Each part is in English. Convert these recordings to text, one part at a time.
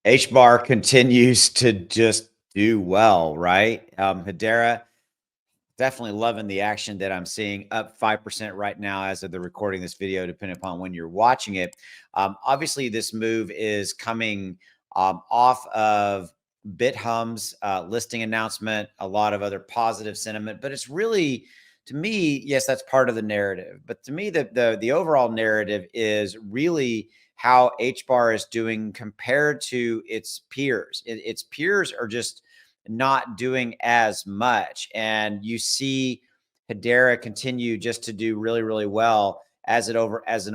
HBAR continues to just do well, right? Hedera, definitely loving the action that I'm seeing, up 5% right now as of the recording this video, depending upon when you're watching it. Obviously, this move is coming off of BitHum's listing announcement, a lot of other positive sentiment, but it's really, to me, yes, that's part of the narrative. But to me, the overall narrative is really how HBAR is doing compared to its peers. Its peers are just not doing as much. And you see Hedera continue just to do really, really well as an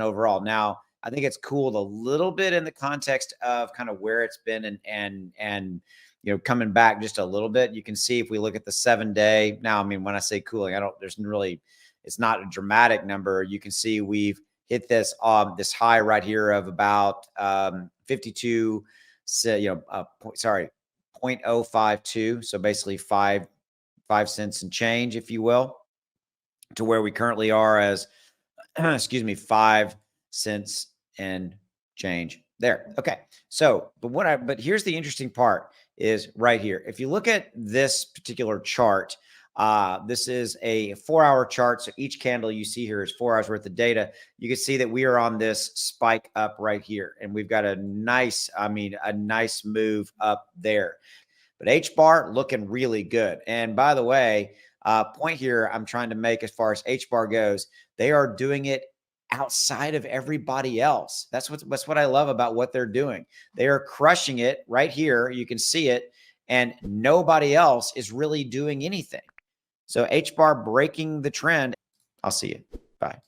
overall. Now, I think it's cooled a little bit in the context of kind of where it's been and coming back just a little bit. You can see if we look at the 7-day. Now, I mean, when I say cooling, it's not a dramatic number. You can see we've hit this this high right here of about 52 0.052. So basically 5 cents and change, if you will, to where we currently are as, excuse me, 5 cents and change there. Okay. So, but here's the interesting part is right here. If you look at this particular chart, this is a 4-hour chart. So each candle you see here is 4 hours worth of data. You can see that we are on this spike up right here. And we've got a nice move up there. But HBAR looking really good. And by the way, point here I'm trying to make as far as HBAR goes, they are doing it outside of everybody else. That's what I love about what they're doing. They are crushing it right here. You can see it, and nobody else is really doing anything. So HBAR breaking the trend. I'll see you. Bye.